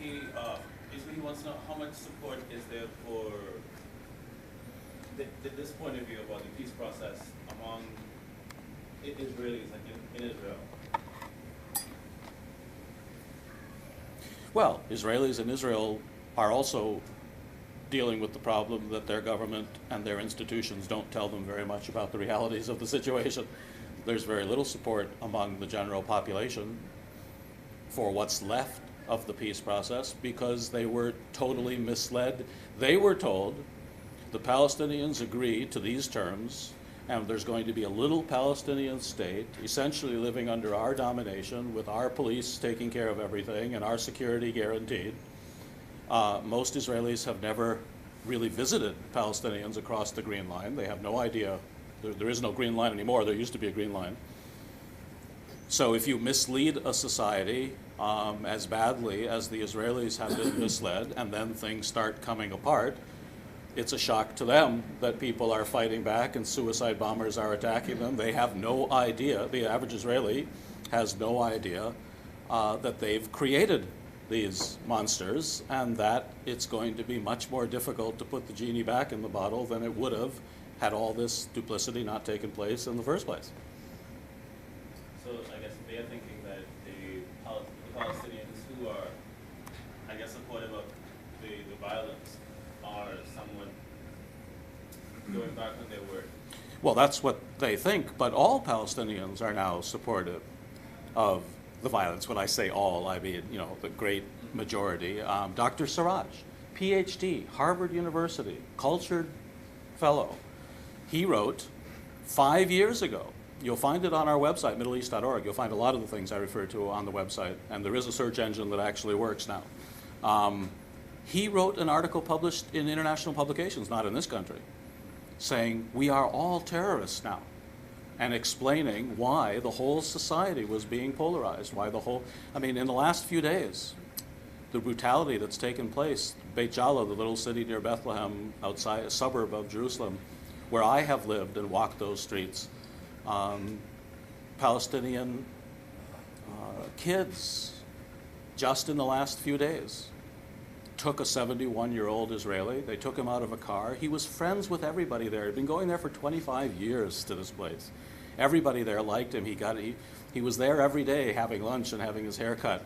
he wants to know how much support is there for this point of view about the peace process among Israelis, like in Israel. Well, Israelis in Israel are also dealing with the problem that their government and their institutions don't tell them very much about the realities of the situation. There's very little support among the general population for what's left of the peace process because they were totally misled. They were told the Palestinians agree to these terms and there's going to be a little Palestinian state essentially living under our domination with our police taking care of everything and our security guaranteed. Most Israelis have never really visited Palestinians across the Green Line. They have no idea. There is no Green Line anymore. There used to be a Green Line. So if you mislead a society as badly as the Israelis have been misled, and then things start coming apart, it's a shock to them that people are fighting back and suicide bombers are attacking them. They have no idea, the average Israeli has no idea that they've created these monsters and that it's going to be much more difficult to put the genie back in the bottle than it would have had all this duplicity not taken place in the first place. So I guess they are thinking that the Palestinians who are, I guess, supportive of the violence are somewhat going back on their word. Well, that's what they think, but all Palestinians are now supportive of the violence. When I say all, I mean, you know, the great majority. Dr. Siraj, PhD, Harvard University, cultured fellow. He wrote 5 years ago, you'll find it on our website, middleeast.org. You'll find a lot of the things I refer to on the website, and there is a search engine that actually works now. He wrote an article published in international publications, not in this country, saying we are all terrorists now, and explaining why the whole society was being polarized, why the whole, I mean, in the last few days, the brutality that's taken place, Beit Jala, the little city near Bethlehem, outside a suburb of Jerusalem, where I have lived and walked those streets, Palestinian kids, just in the last few days, took a 71-year-old Israeli. They took him out of a car. He was friends with everybody there. He'd been going there for 25 years to this place. Everybody there liked him. He was there every day having lunch and having his hair cut.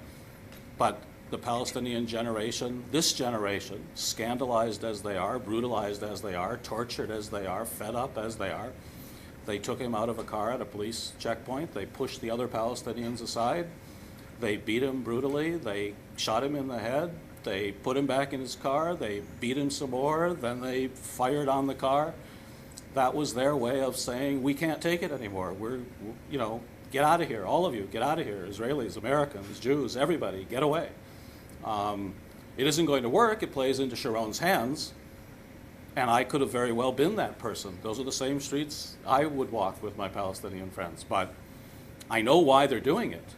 But the Palestinian generation, this generation, scandalized as they are, brutalized as they are, tortured as they are, fed up as they are, they took him out of a car at a police checkpoint. They pushed the other Palestinians aside. They beat him brutally. They shot him in the head. They put him back in his car. They beat him some more. Then they fired on the car. That was their way of saying, we can't take it anymore. Get out of here. All of you, get out of here. Israelis, Americans, Jews, everybody, get away. It isn't going to work. It plays into Sharon's hands. And I could have very well been that person. Those are the same streets I would walk with my Palestinian friends. But I know why they're doing it.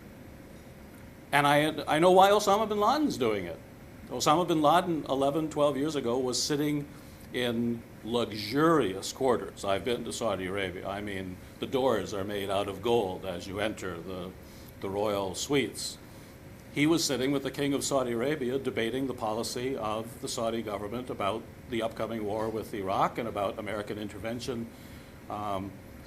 And I know why Osama bin Laden's doing it. Osama bin Laden 11, 12 years ago was sitting in luxurious quarters. I've been to Saudi Arabia. I mean, the doors are made out of gold as you enter the royal suites. He was sitting with the King of Saudi Arabia debating the policy of the Saudi government about the upcoming war with Iraq and about American intervention.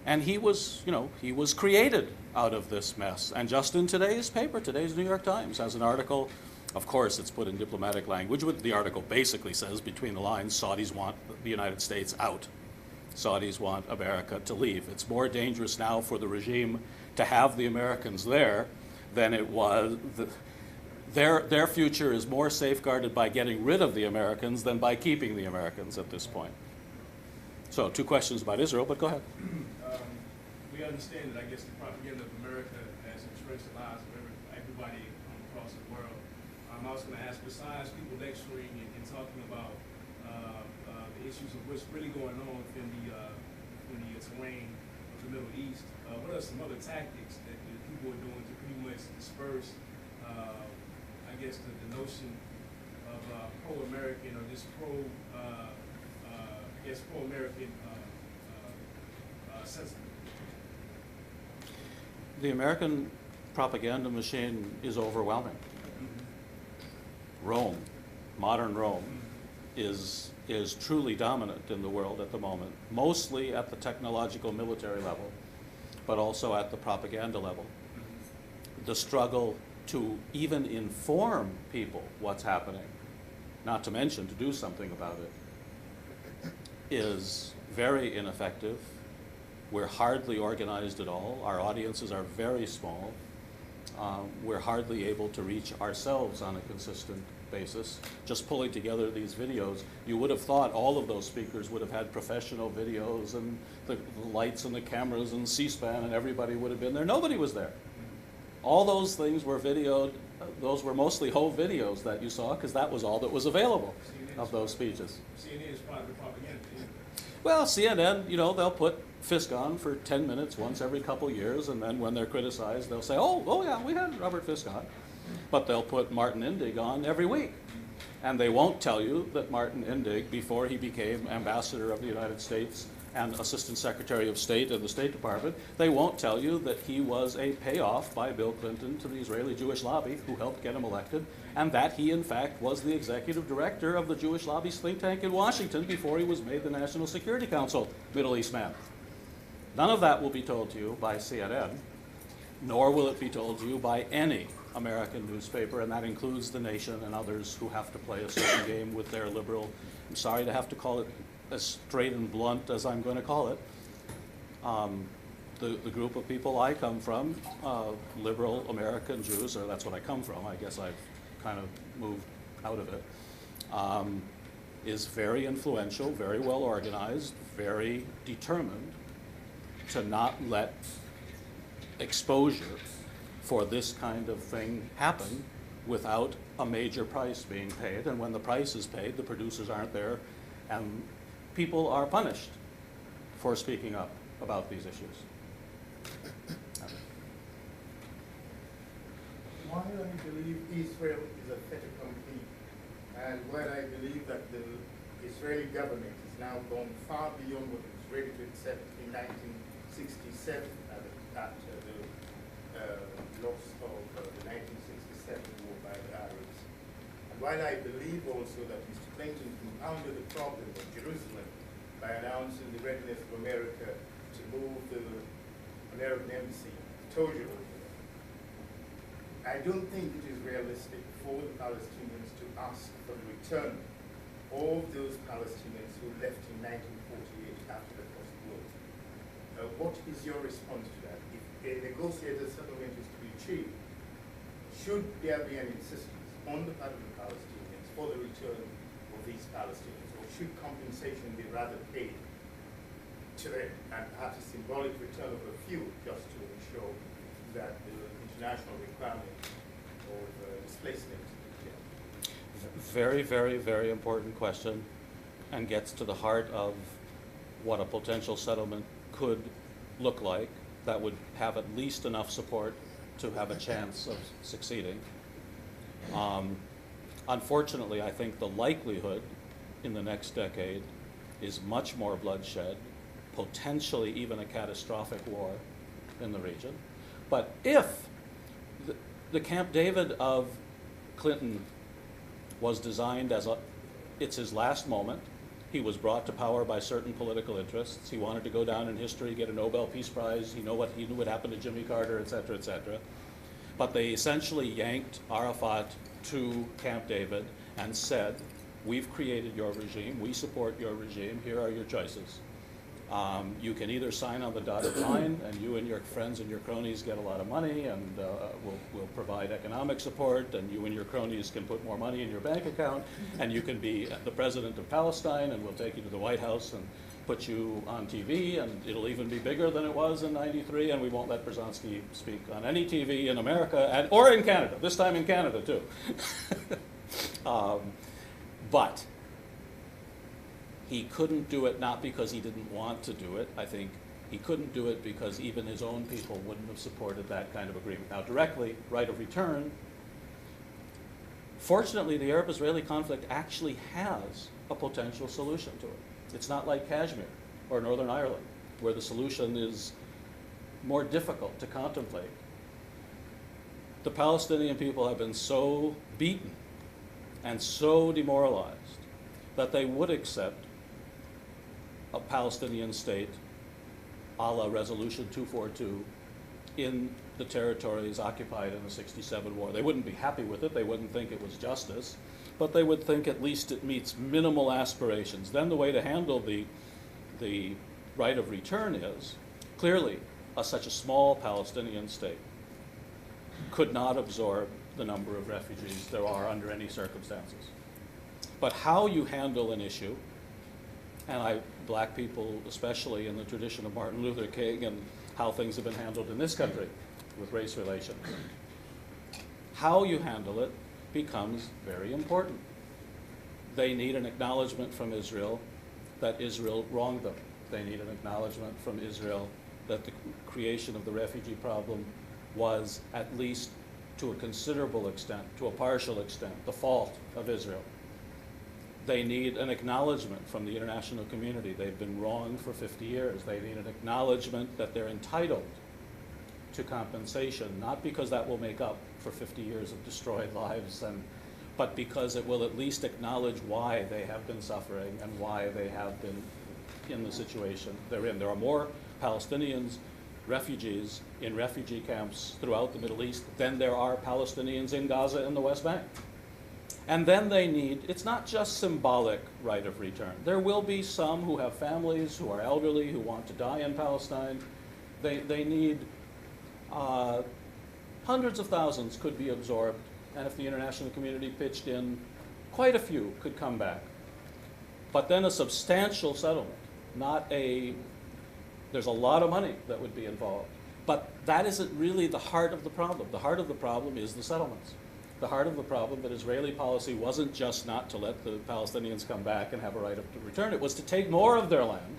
And he was created out of this mess. And just in today's paper, today's New York Times has an article. Of course, it's put in diplomatic language. The article basically says, between the lines, Saudis want the United States out. Saudis want America to leave. It's more dangerous now for the regime to have the Americans there than it was. Their future is more safeguarded by getting rid of the Americans than by keeping the Americans at this point. So, 2 questions about Israel, but go ahead. We understand that, I guess, the propaganda of America has entrenched the lives of everybody across the world. I was going to ask, besides people lecturing and talking about the issues of what's really going on in the terrain of the Middle East, what are some other tactics that the people are doing to pretty much disperse, I guess, the notion of pro-American or just pro-American sentiment? The American propaganda machine is overwhelming. Rome, modern Rome, is truly dominant in the world at the moment, mostly at the technological military level, but also at the propaganda level. The struggle to even inform people what's happening, not to mention to do something about it, is very ineffective. We're hardly organized at all. Our audiences are very small. We're hardly able to reach ourselves on a consistent basis. Just pulling together these videos, you would have thought all of those speakers would have had professional videos and the lights and the cameras and C-SPAN and everybody would have been there. Nobody was there. All those things were videoed. Those were mostly whole videos that you saw because that was all that was available of those speeches. CNN is part of the propaganda. Well, CNN, you know, they'll put Fisk on for 10 minutes once every couple years, and then when they're criticized, they'll say, oh yeah, we had Robert Fisk on. But they'll put Martin Indig on every week. And they won't tell you that Martin Indig, before he became ambassador of the United States and Assistant Secretary of State in the State Department, they won't tell you that he was a payoff by Bill Clinton to the Israeli Jewish lobby who helped get him elected, and that he in fact was the executive director of the Jewish lobby's think tank in Washington before he was made the National Security Council Middle East man. None of that will be told to you by CNN, nor will it be told to you by any American newspaper, and that includes The Nation and others who have to play a certain game with their liberal, I'm sorry to have to call it as straight and blunt as I'm going to call it. The group of people I come from, liberal American Jews, or that's what I come from, I guess I've kind of moved out of it, is very influential, very well organized, very determined to not let exposure for this kind of thing happen without a major price being paid. And when the price is paid, the producers aren't there, and people are punished for speaking up about these issues. While I believe Israel is a fait accompli, and while I believe that the Israeli government has now gone far beyond what it was ready to accept in 1967 after the loss of the 1967 war by the Arabs. And while I believe also that Mr. Clinton compounded the problem of Jerusalem by announcing the readiness of America to move the American embassy to Jerusalem, I don't think it is realistic for the Palestinians to ask for the return of those Palestinians who left in 1948 after the First World War. What is your response to that? If a negotiated settlement is to be achieved, should there be an insistence on the part of the Palestinians for the return of these Palestinians, or should compensation be rather paid to them, and perhaps a symbolic return of a few just to ensure that the international requirement of displacement is met? Very, very, very important question, and gets to the heart of what a potential settlement could look like that would have at least enough support to have a chance of succeeding. Unfortunately, I think the likelihood in the next decade is much more bloodshed, potentially even a catastrophic war in the region. But if the Camp David of Clinton was designed as it's his last moment. He was brought to power by certain political interests. He wanted to go down in history, get a Nobel Peace Prize. He knew what happened to Jimmy Carter, et cetera, et cetera. But they essentially yanked Arafat to Camp David and said, we've created your regime, we support your regime, here are your choices. You can either sign on the dotted line, and you and your friends and your cronies get a lot of money, and we'll provide economic support, and you and your cronies can put more money in your bank account, and you can be the president of Palestine, and we'll take you to the White House and put you on TV, and it'll even be bigger than it was in '93, and we won't let Bruzonsky speak on any TV in America, or in Canada, this time in Canada too. But he couldn't do it not because he didn't want to do it. I think he couldn't do it because even his own people wouldn't have supported that kind of agreement. Now, directly, right of return, fortunately, the Arab-Israeli conflict actually has a potential solution to it. It's not like Kashmir or Northern Ireland, where the solution is more difficult to contemplate. The Palestinian people have been so beaten and so demoralized that they would accept a Palestinian state a la Resolution 242 in the territories occupied in the '67 war. They wouldn't be happy with it, they wouldn't think it was justice, but they would think at least it meets minimal aspirations. Then the way to handle the right of return is, clearly, such a small Palestinian state could not absorb the number of refugees there are under any circumstances. But how you handle an issue, and black people, especially in the tradition of Martin Luther King and how things have been handled in this country with race relations, how you handle it becomes very important. They need an acknowledgement from Israel that Israel wronged them. They need an acknowledgement from Israel that the creation of the refugee problem was, at least to a considerable extent, to a partial extent, the fault of Israel. They need an acknowledgement from the international community. They've been wronged for 50 years. They need an acknowledgement that they're entitled to compensation, not because that will make up for 50 years of destroyed lives, but because it will at least acknowledge why they have been suffering and why they have been in the situation they're in. There are more Palestinians, refugees, in refugee camps throughout the Middle East than there are Palestinians in Gaza and the West Bank. And then they need, it's not just symbolic right of return. There will be some who have families, who are elderly, who want to die in Palestine. They need, hundreds of thousands could be absorbed, and if the international community pitched in, quite a few could come back. But then a substantial settlement, there's a lot of money that would be involved. But that isn't really the heart of the problem. The heart of the problem is the settlements. The heart of the problem that Israeli policy wasn't just not to let the Palestinians come back and have a right of return. It was to take more of their land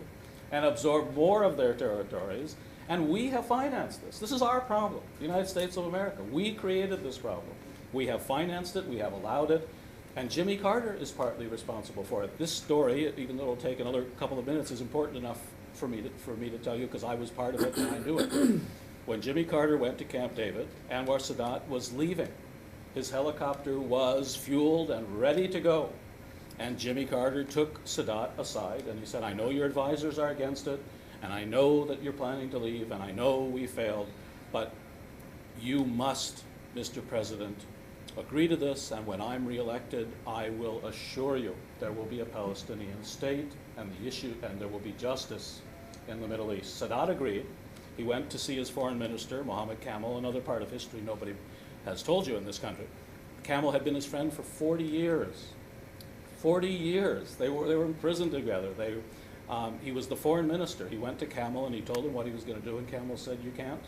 and absorb more of their territories. And we have financed this. This is our problem, the United States of America. We created this problem. We have financed it, we have allowed it, and Jimmy Carter is partly responsible for it. This story, even though it'll take another couple of minutes, is important enough for me to tell you because I was part of it and I knew it. When Jimmy Carter went to Camp David, Anwar Sadat was leaving. His helicopter was fueled and ready to go. And Jimmy Carter took Sadat aside and he said, I know your advisors are against it, and I know that you're planning to leave, and I know we failed, but you must, Mr. President, agree to this, and when I'm reelected, I will assure you there will be a Palestinian state and there will be justice in the Middle East. Sadat agreed. He went to see his foreign minister, Mohammed Kamel, another part of history nobody has told you in this country. Kamel had been his friend for 40 years. 40 years. They were in prison together. He was the foreign minister. He went to Kamel and he told him what he was going to do, and Kamel said, you can't.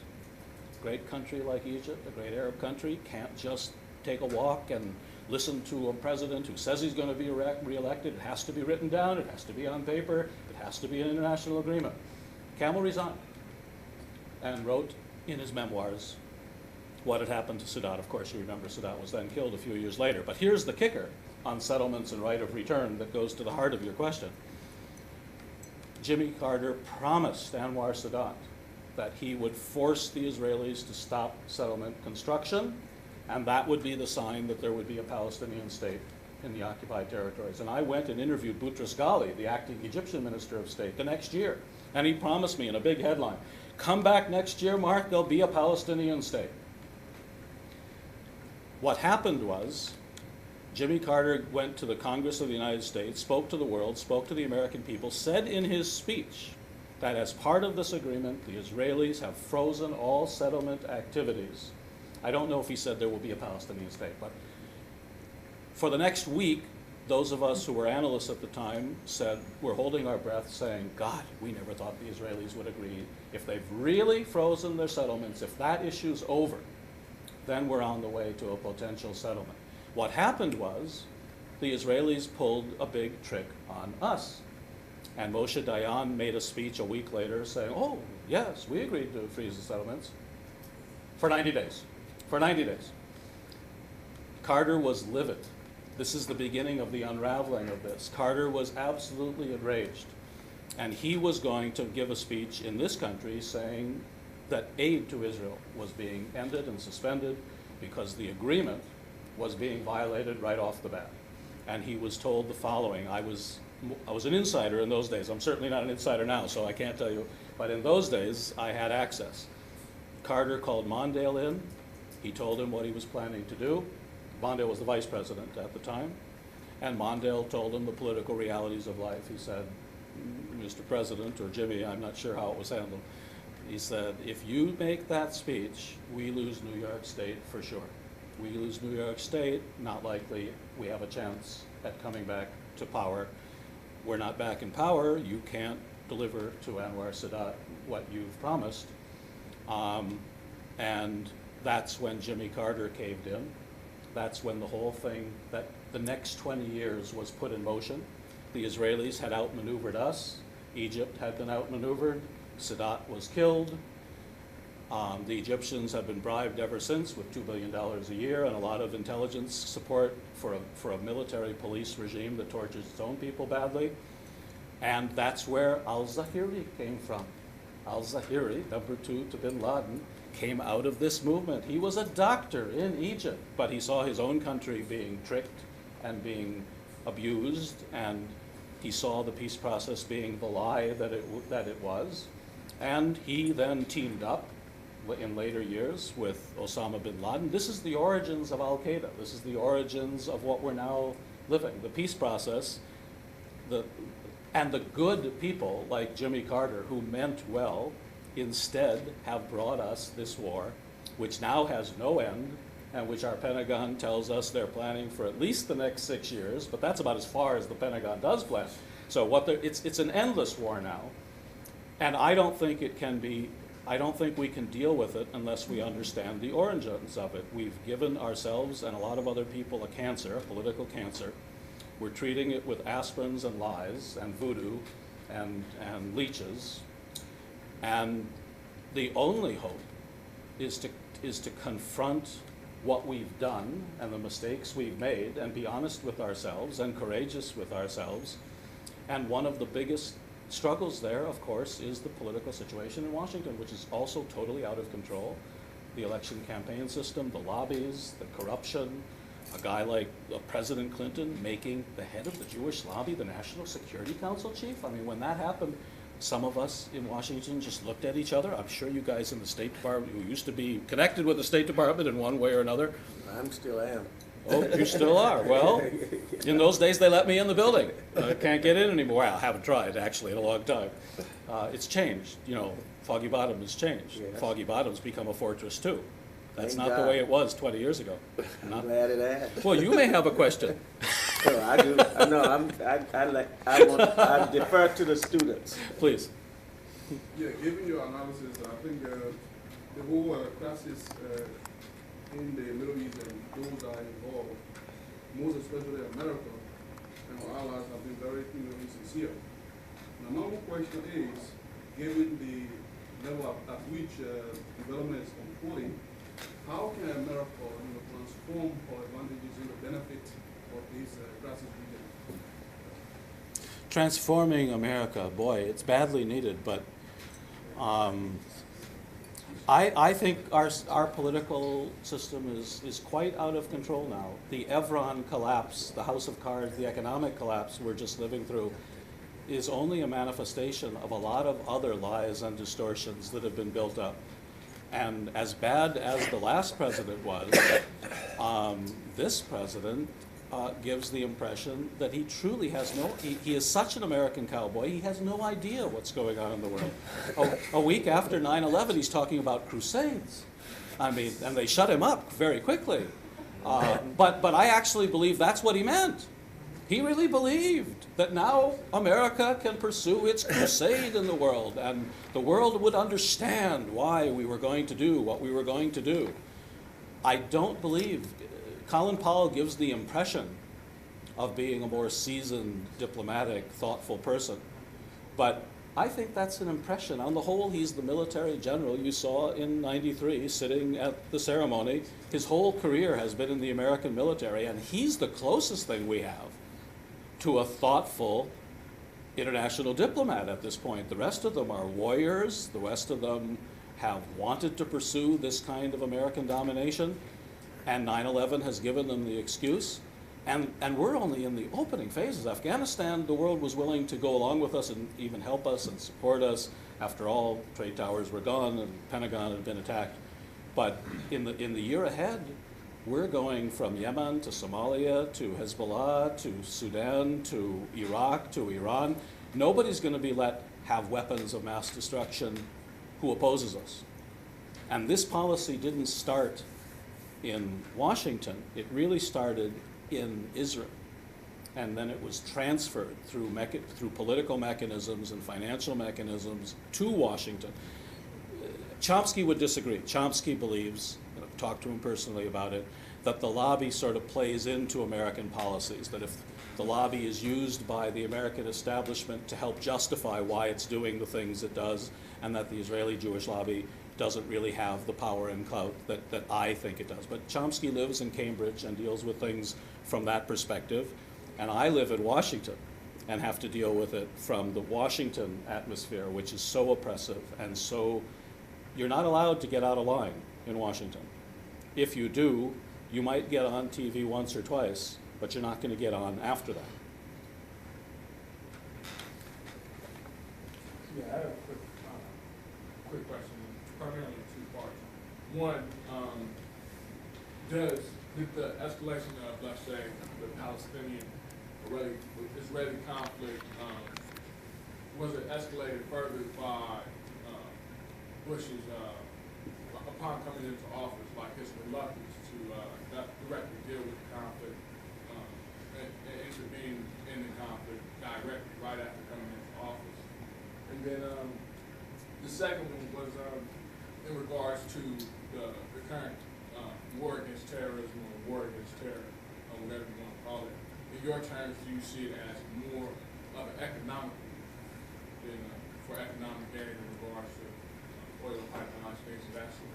A great country like Egypt, a great Arab country, can't just take a walk and listen to a president who says he's going to be reelected. It has to be written down. It has to be on paper. It has to be an international agreement. Kamel resigned and wrote in his memoirs what had happened to Sadat. Of course, you remember Sadat was then killed a few years later. But here's the kicker on settlements and right of return that goes to the heart of your question. Jimmy Carter promised Anwar Sadat that he would force the Israelis to stop settlement construction, and that would be the sign that there would be a Palestinian state in the occupied territories. And I went and interviewed Bruzonsky, the acting Egyptian Minister of State, the next year, and he promised me in a big headline, come back next year, Mark, there'll be a Palestinian state. What happened was, Jimmy Carter went to the Congress of the United States, spoke to the world, spoke to the American people, said in his speech that as part of this agreement, the Israelis have frozen all settlement activities. I don't know if he said there will be a Palestinian state, but for the next week, those of us who were analysts at the time said, we're holding our breath saying, God, we never thought the Israelis would agree. If they've really frozen their settlements, if that issue's over, then we're on the way to a potential settlement. What happened was the Israelis pulled a big trick on us. And Moshe Dayan made a speech a week later saying, oh, yes, we agreed to freeze the settlements for 90 days. For 90 days. Carter was livid. This is the beginning of the unraveling of this. Carter was absolutely enraged. And he was going to give a speech in this country saying that aid to Israel was being ended and suspended because the agreement was being violated right off the bat. and he was told the following. I was an insider in those days. I'm certainly not an insider now, so I can't tell you. But in those days, I had access. Carter called Mondale in. He told him what he was planning to do. Mondale was the vice president at the time. And Mondale told him the political realities of life. He said, Mr. President, or Jimmy, I'm not sure how it was handled. He said, if you make that speech, we lose New York State for sure. We lose New York State, not likely we have a chance at coming back to power. We're not back in power. You can't deliver to Anwar Sadat what you've promised. And that's when Jimmy Carter caved in. That's when the whole thing, that the next 20 years was put in motion. The Israelis had outmaneuvered us. Egypt had been outmaneuvered. Sadat was killed. The Egyptians have been bribed ever since with $2 billion a year and a lot of intelligence support for a military police regime that tortures its own people badly. And that's where al-Zawahiri came from. Al-Zawahiri, number 2 to bin Laden, came out of this movement. He was a doctor in Egypt, but he saw his own country being tricked and being abused, and he saw the peace process being the lie that it was. And he then teamed up in later years with Osama bin Laden. This is the origins of Al-Qaeda. This is the origins of what we're now living. The peace process, and the good people like Jimmy Carter, who meant well, instead have brought us this war, which now has no end, and which our Pentagon tells us they're planning for at least the next 6 years, but that's about as far as the Pentagon does plan. So it's an endless war now, and I don't think we can deal with it unless we understand the origins of it. We've given ourselves and a lot of other people a cancer, a political cancer. We're treating it with aspirins and lies and voodoo and leeches. And the only hope is to confront what we've done and the mistakes we've made and be honest with ourselves and courageous with ourselves. And one of the biggest struggles there, of course, is the political situation in Washington, which is also totally out of control. The election campaign system, the lobbies, the corruption, a guy like President Clinton making the head of the Jewish lobby the National Security Council chief. I mean, when that happened, some of us in Washington just looked at each other. I'm sure you guys in the State Department, who used to be connected with the State Department in one way or another. I still am. Oh, you still are? Well, in those days they let me in the building. I can't get in anymore. Well, I haven't tried, actually, in a long time. It's changed. You know, Foggy Bottom has changed. Yes. Foggy Bottom's become a fortress, too. That's Thank not God. the way it was 20 years ago. I'm glad it has. Well, you may have a question. No, I do. No, I defer to the students. Please. Yeah, given your analysis, I think the whole crisis in the Middle East and those that are involved, most especially America and our allies, have been very sincere. Now, my question is, given the level at which development is unfolding, how can America transform our advantages in the benefit of this crisis region? Transforming America, boy, it's badly needed, but I think our political system is quite out of control now. The Evron collapse, the House of Cards, the economic collapse we're just living through is only a manifestation of a lot of other lies and distortions that have been built up. And as bad as the last president was, this president gives the impression that he truly has he is such an American cowboy, he has no idea what's going on in the world. A week after 9/11, he's talking about crusades. I mean, and they shut him up very quickly. But I actually believe that's what he meant. He really believed that now America can pursue its crusade in the world, and the world would understand why we were going to do what we were going to do. I don't believe, Colin Powell gives the impression of being a more seasoned, diplomatic, thoughtful person. But I think that's an impression. On the whole, he's the military general you saw in '93 sitting at the ceremony. His whole career has been in the American military, and he's the closest thing we have to a thoughtful international diplomat at this point. The rest of them are warriors. The rest of them have wanted to pursue this kind of American domination, and 9/11 has given them the excuse. And we're only in the opening phases. Afghanistan, the world was willing to go along with us and even help us and support us. After all, trade towers were gone and the Pentagon had been attacked. But in the year ahead, we're going from Yemen to Somalia to Hezbollah to Sudan to Iraq to Iran. Nobody's going to be let have weapons of mass destruction who opposes us. And this policy didn't start in Washington. It really started in Israel. And then it was transferred through political mechanisms and financial mechanisms to Washington. Chomsky would disagree. Chomsky believes, and I've talked to him personally about it, that the lobby sort of plays into American policies, that if the lobby is used by the American establishment to help justify why it's doing the things it does, and that the Israeli Jewish lobby doesn't really have the power and clout that I think it does. But Chomsky lives in Cambridge and deals with things from that perspective, and I live in Washington and have to deal with it from the Washington atmosphere, which is so oppressive and so, you're not allowed to get out of line in Washington. If you do, you might get on TV once or twice, but you're not going to get on after that. Yeah, I have a quick question, primarily in two parts. One, did the escalation of, let's say, the Palestinian-Israeli conflict, was it escalated further by Bush's, upon coming into office, like his reluctance to directly deal with the conflict, and intervene in the conflict directly right after coming into office? And then the second one was in regards to the current war against terrorism or war against terror, or whatever you want to call it. In your terms, do you see it as more of an economic than for economic gain in regards to oil pipelines, things of that sort?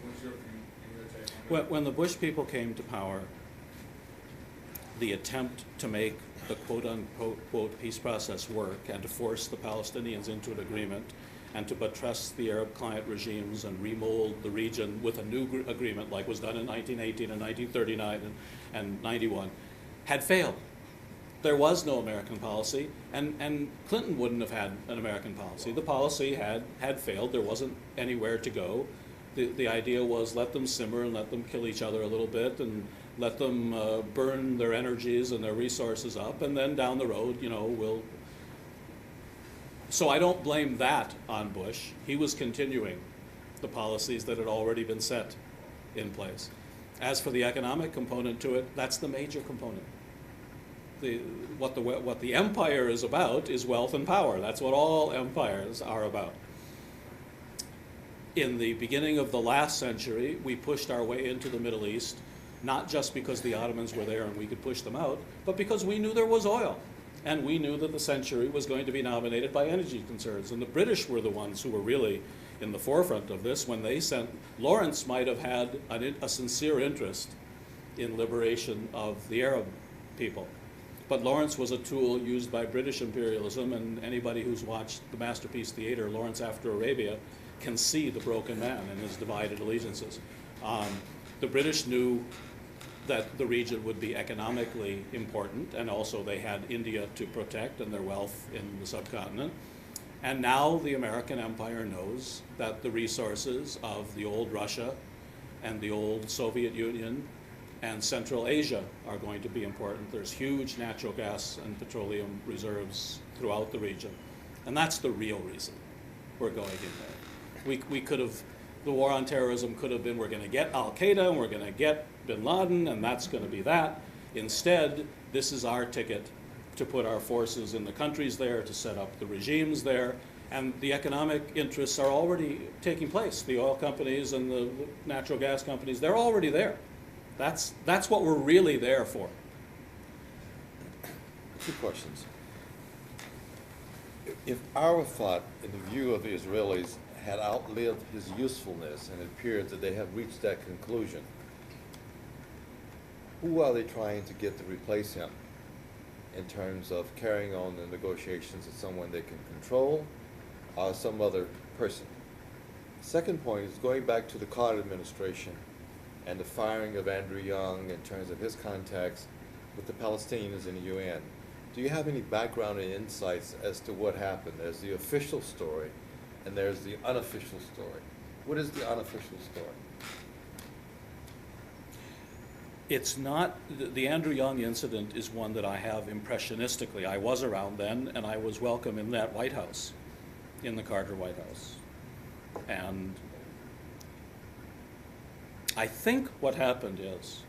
What's your view and your take on that? When the Bush people came to power, the attempt to make the quote-unquote peace process work and to force the Palestinians into an agreement and to buttress the Arab client regimes and remold the region with a new agreement like was done in 1918 and 1939 and 91 had failed. There was no American policy, and Clinton wouldn't have had an American policy. The policy had failed. There wasn't anywhere to go. The idea was let them simmer and let them kill each other a little bit and let them burn their energies and their resources up, and then down the road, we'll... So I don't blame that on Bush. He was continuing the policies that had already been set in place. As for the economic component to it, that's the major component. What the empire is about is wealth and power. That's what all empires are about. In the beginning of the last century, we pushed our way into the Middle East, not just because the Ottomans were there and we could push them out, but because we knew there was oil. And we knew that the century was going to be dominated by energy concerns. And the British were the ones who were really in the forefront of this when they sent... Lawrence might have had a sincere interest in liberation of the Arab people. But Lawrence was a tool used by British imperialism, and anybody who's watched the masterpiece theater, Lawrence After Arabia, can see the broken man and his divided allegiances. The British knew that the region would be economically important, and also they had India to protect and their wealth in the subcontinent. And now the American empire knows that the resources of the old Russia and the old Soviet Union and Central Asia are going to be important. There's huge natural gas and petroleum reserves throughout the region. And that's the real reason we're going in there. We could have, the war on terrorism could have been, we're going to get Al-Qaeda and we're going to get bin Laden, and that's going to be that. Instead, this is our ticket to put our forces in the countries there, to set up the regimes there, and the economic interests are already taking place. The oil companies and the natural gas companies, they're already there. That's what we're really there for. Two questions. If Arafat, in the view of the Israelis, had outlived his usefulness and it appeared that they have reached that conclusion, who are they trying to get to replace him in terms of carrying on the negotiations with someone they can control or some other person? Second point is going back to the Carter administration and the firing of Andrew Young in terms of his contacts with the Palestinians in the UN. Do you have any background and insights as to what happened? There's the official story, and there's the unofficial story. What is the unofficial story? It's not, the Andrew Young incident is one that I have impressionistically. I was around then, and I was welcome in that White House, in the Carter White House. And I think what happened is,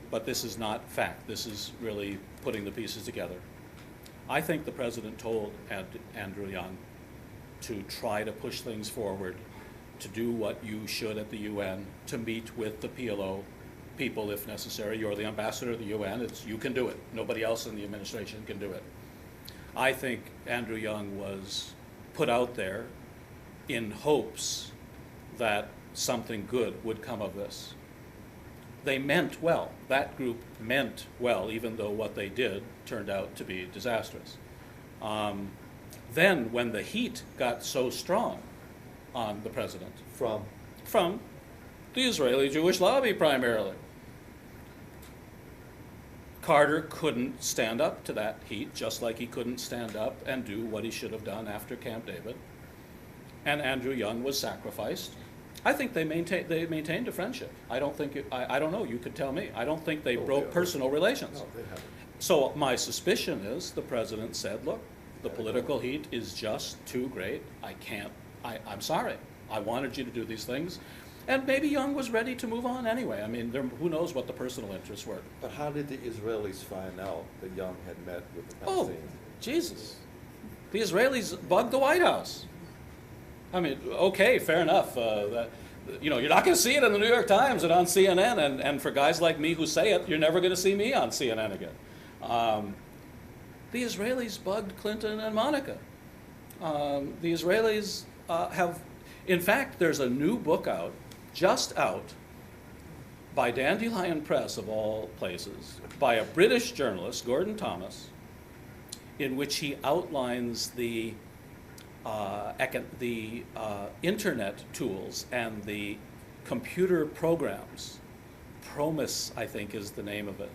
but this is not fact, this is really putting the pieces together. I think the president told Andrew Young to try to push things forward, to do what you should at the UN, to meet with the PLO people if necessary. You're the ambassador of the UN, you can do it. Nobody else in the administration can do it. I think Andrew Young was put out there in hopes that something good would come of this. They meant well. That group meant well, even though what they did turned out to be disastrous. Then, when the heat got so strong on the president, from the Israeli Jewish lobby primarily, Carter couldn't stand up to that heat, just like he couldn't stand up and do what he should have done after Camp David. And Andrew Young was sacrificed. I think they maintained a friendship. I don't think I don't know. You could tell me. I don't think they broke personal relations. No, they haven't. So my suspicion is the president said, "Look, the political heat is just too great. I can't. I'm sorry. I wanted you to do these things." And maybe Young was ready to move on anyway. I mean, who knows what the personal interests were. But how did the Israelis find out that Young had met with the Oh, Palestinians? Jesus. The Israelis bugged the White House. I mean, okay, fair enough. You're not going to see it in the New York Times and on CNN, and for guys like me who say it, you're never going to see me on CNN again. The Israelis bugged Clinton and Monica. The Israelis have, in fact, there's a new book out, just out, by Dandelion Press, of all places, by a British journalist, Gordon Thomas, in which he outlines the internet tools and the computer programs, Promise, I think is the name of it,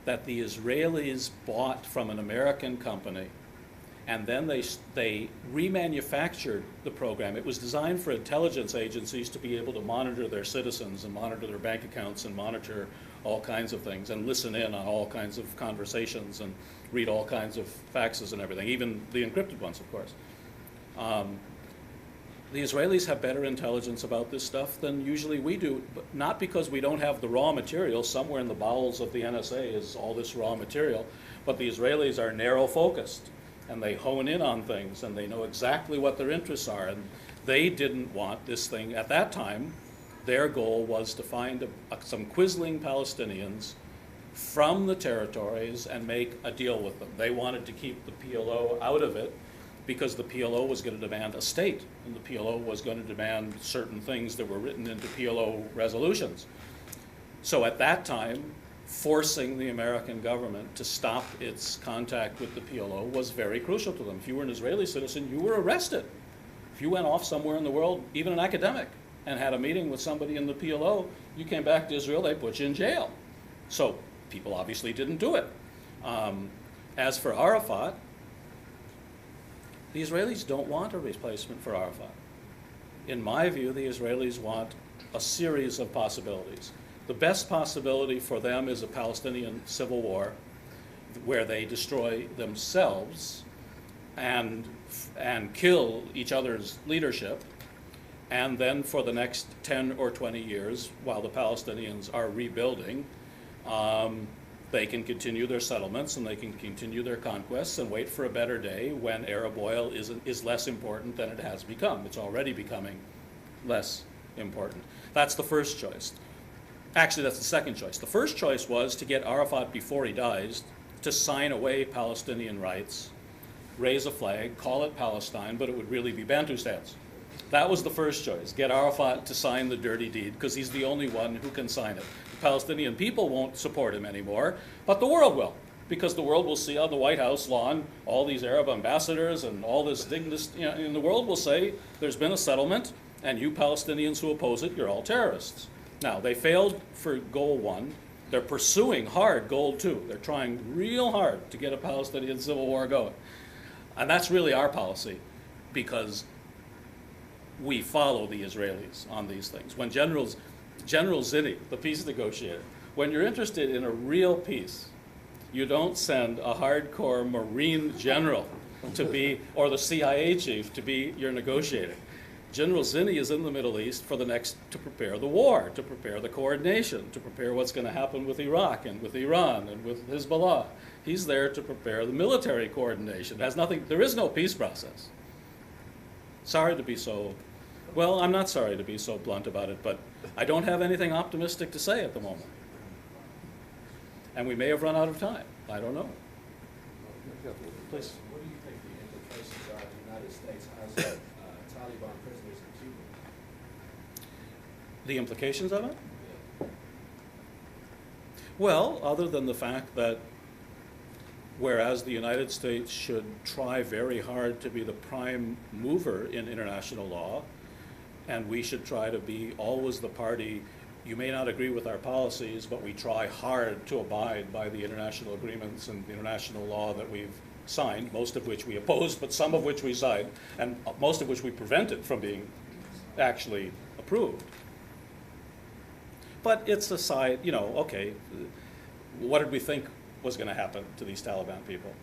that the Israelis bought from an American company, and then they remanufactured the program. It was designed for intelligence agencies to be able to monitor their citizens and monitor their bank accounts and monitor all kinds of things and listen in on all kinds of conversations and read all kinds of faxes and everything, even the encrypted ones, of course. The Israelis have better intelligence about this stuff than usually we do, but not because we don't have the raw material. Somewhere in the bowels of the NSA is all this raw material, but the Israelis are narrow-focused, and they hone in on things, and they know exactly what their interests are, and they didn't want this thing. At that time, their goal was to find some quisling Palestinians from the territories and make a deal with them. They wanted to keep the PLO out of it, because the PLO was going to demand a state, and the PLO was going to demand certain things that were written into PLO resolutions. So at that time, forcing the American government to stop its contact with the PLO was very crucial to them. If you were an Israeli citizen, you were arrested. If you went off somewhere in the world, even an academic, and had a meeting with somebody in the PLO, you came back to Israel, they put you in jail. So people obviously didn't do it. As for Arafat, the Israelis don't want a replacement for Arafat. In my view, the Israelis want a series of possibilities. The best possibility for them is a Palestinian civil war where they destroy themselves and kill each other's leadership, and then for the next 10 or 20 years, while the Palestinians are rebuilding, they can continue their settlements and they can continue their conquests and wait for a better day when Arab oil is less important than it has become. It's already becoming less important. That's the first choice. Actually, that's the second choice. The first choice was to get Arafat, before he dies, to sign away Palestinian rights, raise a flag, call it Palestine, but it would really be Bantustans. That was the first choice, get Arafat to sign the dirty deed, because he's the only one who can sign it. The Palestinian people won't support him anymore, but the world will, because the world will see on the White House lawn all these Arab ambassadors and all this dignity, and the world will say there's been a settlement, and you Palestinians who oppose it, you're all terrorists. Now, they failed for goal one. They're pursuing hard gold too. They're trying real hard to get a Palestinian civil war going. And that's really our policy, because we follow the Israelis on these things. When General Zinni, the peace negotiator, when you're interested in a real peace, you don't send a hardcore Marine general to be, or the CIA chief to be your negotiator. General Zinni is in the Middle East to prepare the war, to prepare the coordination, to prepare what's going to happen with Iraq and with Iran and with Hezbollah. He's there to prepare the military coordination. There is no peace process. Sorry to be so, well, I'm not sorry to be so blunt about it, but I don't have anything optimistic to say at the moment. And we may have run out of time. I don't know. Please. What do you think the implications are of the United States as Taliban prisoners in Cuba? The implications of it? Yeah. Well, other than the fact that whereas the United States should try very hard to be the prime mover in international law, and we should try to be always the party, you may not agree with our policies, but we try hard to abide by the international agreements and the international law that we've signed, most of which we opposed, but some of which we signed, and most of which we prevented from being actually approved. But it's a side, okay, what did we think was going to happen to these Taliban people?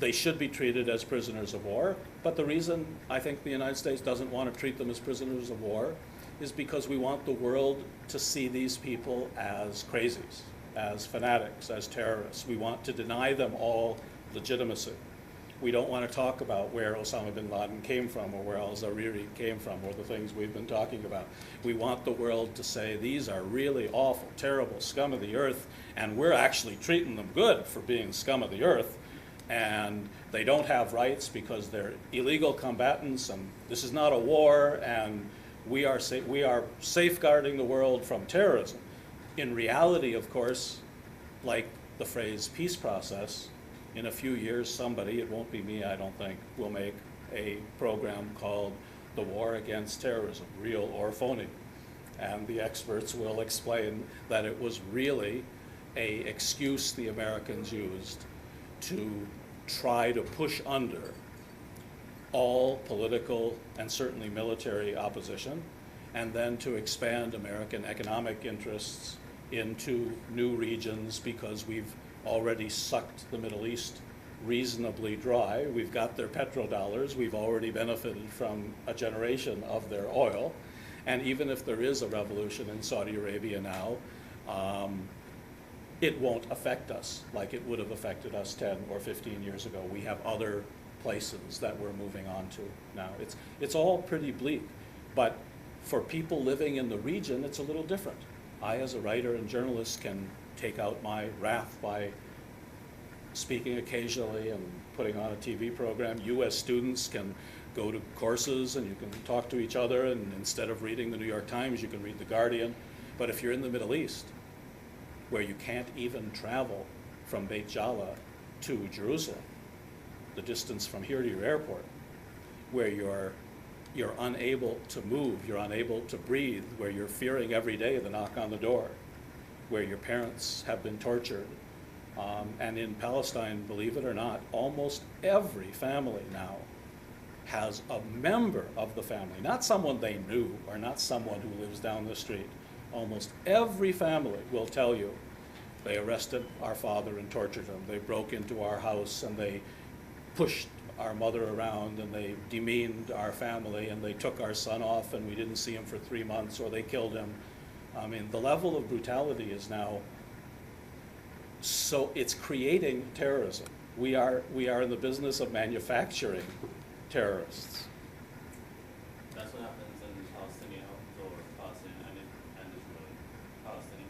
They should be treated as prisoners of war, but the reason I think the United States doesn't want to treat them as prisoners of war is because we want the world to see these people as crazies, as fanatics, as terrorists. We want to deny them all legitimacy. We don't want to talk about where Osama bin Laden came from or where al-Zawahiri came from or the things we've been talking about. We want the world to say these are really awful, terrible, scum of the earth, and we're actually treating them good for being scum of the earth, and they don't have rights because they're illegal combatants, and this is not a war, and we are safeguarding the world from terrorism. In reality, of course, like the phrase peace process, in a few years somebody, it won't be me I don't think, will make a program called The War Against Terrorism, Real or Phony. And the experts will explain that it was really an excuse the Americans used to try to push under all political and certainly military opposition, and then to expand American economic interests into new regions because we've already sucked the Middle East reasonably dry. We've got their petrodollars. We've already benefited from a generation of their oil. And even if there is a revolution in Saudi Arabia now, it won't affect us like it would have affected us 10 or 15 years ago. We have other places that we're moving on to now. It's all pretty bleak, but for people living in the region, it's a little different. I, as a writer and journalist, can take out my wrath by speaking occasionally and putting on a TV program. U.S. students can go to courses and you can talk to each other, and instead of reading the New York Times, you can read The Guardian. But if you're in the Middle East, where you can't even travel from Beit Jala to Jerusalem, the distance from here to your airport, where you're unable to move, you're unable to breathe, where you're fearing every day the knock on the door, where your parents have been tortured. And in Palestine, believe it or not, almost every family now has a member of the family, not someone they knew or not someone who lives down the street. Almost every family will tell you, they arrested our father and tortured him. They broke into our house and they pushed our mother around and they demeaned our family and they took our son off and we didn't see him for 3 months, or they killed him. I mean, the level of brutality is now, so it's creating terrorism. We are in the business of manufacturing terrorists. That's what happens in Palestinian or Palestinian and Israeli Palestinian.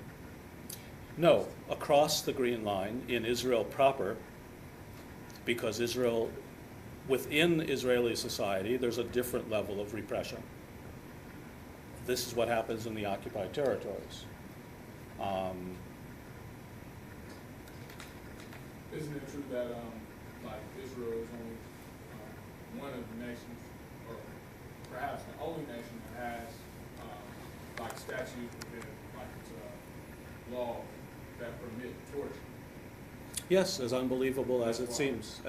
No, across the Green Line in Israel proper, because Israel, within Israeli society, there's a different level of repression. This is what happens in the occupied territories. Isn't it true that like Israel is only one of the nations, or perhaps the only nation that has like statutes within law that permit torture. Yes, as unbelievable as it seems.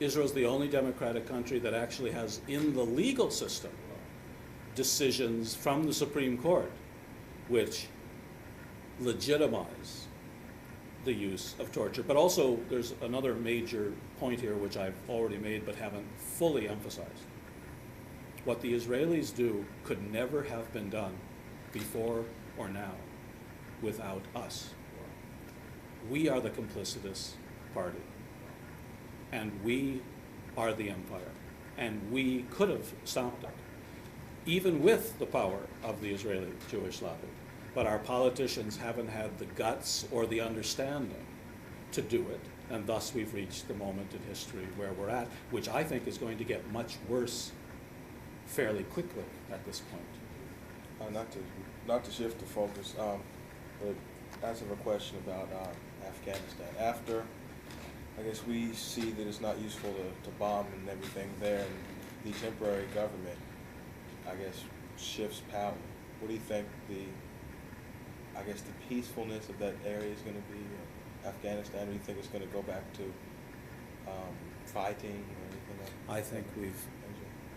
Israel's the only democratic country that actually has in the legal system decisions from the Supreme Court which legitimize the use of torture. But also there's another major point here which I've already made but haven't fully emphasized. What the Israelis do could never have been done before or now without us. We are the complicitous party, and we are the empire, and we could have stopped it, even with the power of the Israeli Jewish lobby. But our politicians haven't had the guts or the understanding to do it, and thus we've reached the moment in history where we're at, which I think is going to get much worse fairly quickly at this point. Not to shift the focus, but answer a question about Afghanistan. After, I guess we see that it's not useful to bomb and everything there, and the temporary government, I guess, shifts power. What do you think the peacefulness of that area is going to be, Afghanistan? Or do you think it's going to go back to fighting or anything like that? I think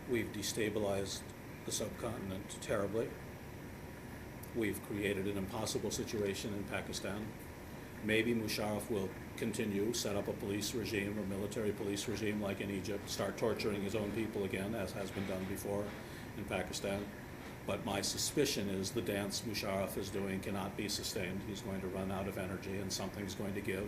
we've destabilized the subcontinent terribly. We've created an impossible situation in Pakistan. Maybe Musharraf will continue, set up a police regime or military police regime like in Egypt, start torturing his own people again, as has been done before in Pakistan. But my suspicion is the dance Musharraf is doing cannot be sustained. He's going to run out of energy and something's going to give.